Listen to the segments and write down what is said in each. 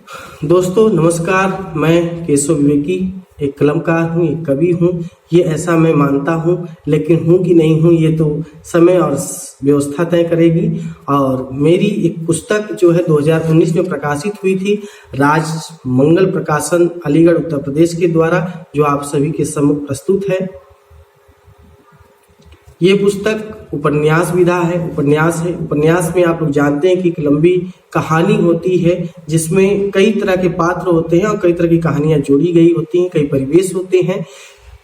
दोस्तों नमस्कार। मैं केशव विवेकी एक कलमकार हूँ, एक कवि हूँ। ये ऐसा मैं मानता हूँ, लेकिन हूँ कि नहीं हूँ ये तो समय और व्यवस्था तय करेगी। और मेरी एक पुस्तक जो है 2019 में प्रकाशित हुई थी, राज मंगल प्रकाशन अलीगढ़ उत्तर प्रदेश के द्वारा, जो आप सभी के सम्मुख प्रस्तुत है। ये पुस्तक उपन्यास विधा है, उपन्यास है। उपन्यास में आप लोग जानते हैं कि एक लंबी कहानी होती है, जिसमें कई तरह के पात्र होते हैं और कई तरह की कहानियां जोड़ी गई होती हैं, कई परिवेश होते हैं।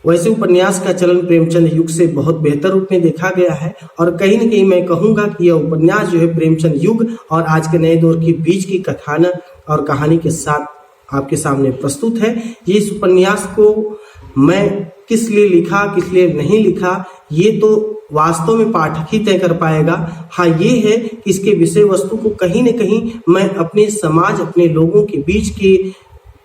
वैसे उपन्यास का चलन प्रेमचंद युग से बहुत बेहतर रूप में देखा गया है, और कहीं न कहीं मैं कहूँगा कि यह उपन्यास जो है प्रेमचंद युग और आज के नए दौर के बीच की कथानक और कहानी के साथ आपके सामने प्रस्तुत है। ये इस उपन्यास को मैं किस लिए लिखा, किस लिए नहीं लिखा, ये तो वास्तव में पाठक ही तय कर पाएगा। हाँ, ये है कि इसके विषय वस्तु को कहीं न कहीं मैं अपने समाज, अपने लोगों के बीच के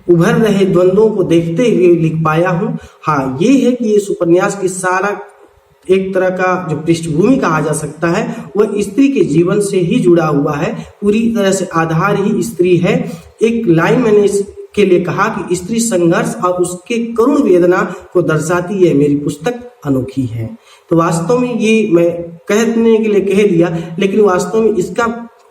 उभर रहे द्वंद्वों को देखते हुए लिख पाया हूँ। हाँ, ये है कि इस उपन्यास की सारा एक तरह का जो पृष्ठभूमि कहा जा सकता है वह स्त्री के जीवन से ही जुड़ा हुआ है। पूरी तरह से आधार ही स्त्री है। एक लाइन मैंने इसके लिए कहा कि स्त्री संघर्ष और उसके करुण वेदना को दर्शाती है मेरी पुस्तक अनोखी है। तो वास्तव में ये मैं कहने के लिए कह दिया, लेकिन वास्तव में इसका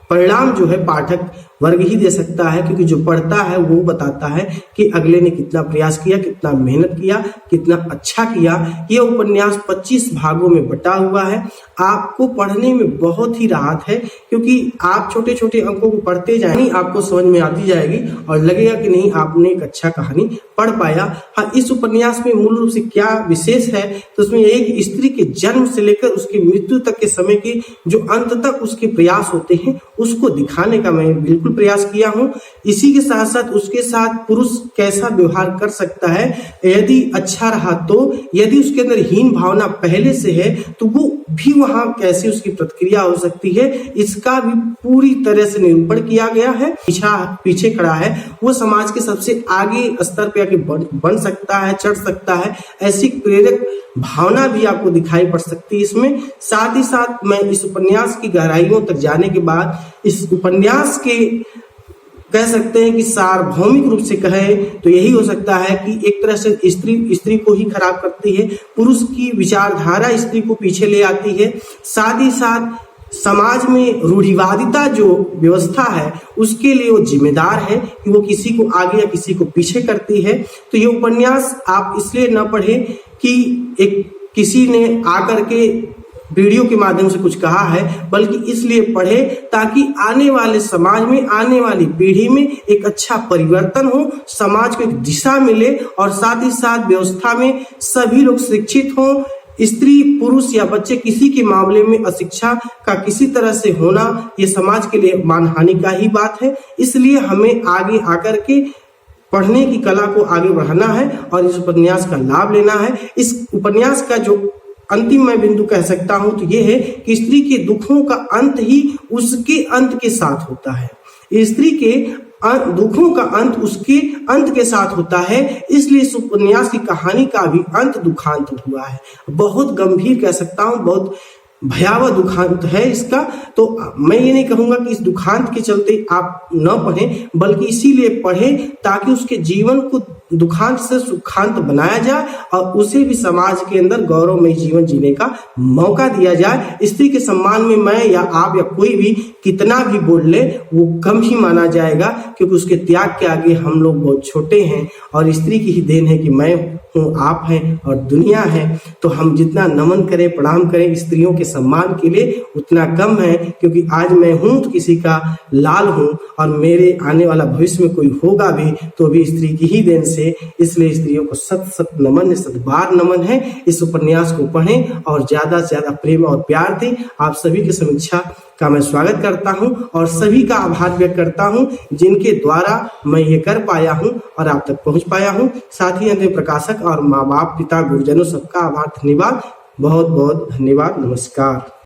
परिणाम जो है पाठक वर्ग ही दे सकता है, क्योंकि जो पढ़ता है वो बताता है कि अगले ने कितना प्रयास किया, कितना मेहनत किया, कितना अच्छा किया। यह उपन्यास 25 भागों में बटा हुआ है। आपको पढ़ने में बहुत ही राहत है, क्योंकि आप छोटे छोटे अंकों को पढ़ते जाएंगे, आपको समझ में आती जाएगी और लगेगा कि नहीं, आपने एक अच्छा कहानी पढ़ पाया। हाँ, इस उपन्यास में मूल रूप से क्या विशेष है, तो उसमें एक स्त्री के जन्म से लेकर उसकी मृत्यु तक के समय के जो अंत तक उसके प्रयास होते हैं उसको दिखाने का मैं बिल्कुल प्रयास किया हूँ। इसी के साथ साथ उसके साथ पुरुष कैसा व्यवहार कर सकता है यदि अच्छा रहा तो, यदि उसके अंदर हीन भावना पहले से है तो वो भी वहां कैसे उसकी प्रतिक्रिया हो सकती है, इसका भी पूरी तरह से निरूपण किया गया है। पीछे खड़ा है वो समाज के सबसे आगे स्तर पे आके बन सकता है, चढ़ सकता है, ऐसी प्रेरक भावना भी आपको दिखाई पड़ सकती है इसमें। साथ ही साथ मैं इस उपन्यास की गहराइयों तक जाने के बाद इस उपन्यास के कह सकते हैं कि सार्वभौमिक रूप से कहे तो यही हो सकता है कि एक तरह से स्त्री को ही खराब करती है, पुरुष की विचारधारा स्त्री को पीछे ले आती है। साथ ही साथ समाज में रूढ़िवादिता जो व्यवस्था है उसके लिए वो जिम्मेदार है कि वो किसी को आगे या किसी को पीछे करती है। तो ये उपन्यास आप इसलिए न पढ़े कि एक किसी ने आकर के वीडियो के माध्यम से कुछ कहा है, बल्कि इसलिए पढ़े ताकि आने वाले समाज में, आने वाली पीढ़ी में एक अच्छा परिवर्तन हो, समाज को एक दिशा मिले और साथ ही साथ व्यवस्था में सभी लोग शिक्षित हों। स्त्री, पुरुष या बच्चे किसी के मामले में अशिक्षा का किसी तरह से होना ये समाज के लिए मानहानि का ही बात है। इसलिए हमें आगे आकर के पढ़ने की कला को आगे बढ़ाना है और इस उपन्यास का लाभ लेना है। इस उपन्यास का जो अंतिम मैं बिंदु कह सकता हूं तो यह है कि स्त्री के दुखों का अंत ही उसके अंत के साथ होता है। स्त्री के दुखों का अंत उसके अंत के साथ होता है, इसलिए इस उपन्यास की कहानी का भी अंत दुखांत हुआ है। बहुत गंभीर कह सकता हूं, बहुत भयावह दुखांत है इसका। तो मैं ये नहीं कहूंगा कि इस दुखांत के चलते आप न पढ़ें, बल्कि इसीलिए पढ़ें ताकि उसके जीवन को दुखांत से सुखांत बनाया जाए और उसे भी समाज के अंदर गौरवमय जीवन जीने का मौका दिया जाए। स्त्री के सम्मान में मैं या आप या कोई भी कितना भी बोल ले वो कम ही माना जाएगा, क्योंकि उसके त्याग के आगे हम लोग बहुत छोटे हैं और स्त्री की ही देन है कि मैं हूँ, आप हैं और दुनिया है। तो हम जितना नमन करें, प्रणाम करें स्त्रियों के सम्मान के लिए उतना कम है, क्योंकि आज मैं हूँ तो किसी का लाल हूँ और मेरे आने वाला भविष्य में कोई होगा भी तो भी स्त्री की ही देन से। इसलिए स्त्रियों को सत नमन, सत बार नमन है। इस उपन्यास को पढ़ें और ज्यादा से ज्यादा प्रेम और प्यार दें। आप सभी की समीक्षा का मैं स्वागत करता हूं और सभी का आभार व्यक्त करता हूं जिनके द्वारा मैं ये कर पाया हूं और आप तक पहुंच पाया हूं। साथ ही अन्य प्रकाशक और माँ बाप, पिता, गुरुजनों सबका आभार, धन्यवाद, बहुत बहुत धन्यवाद। नमस्कार।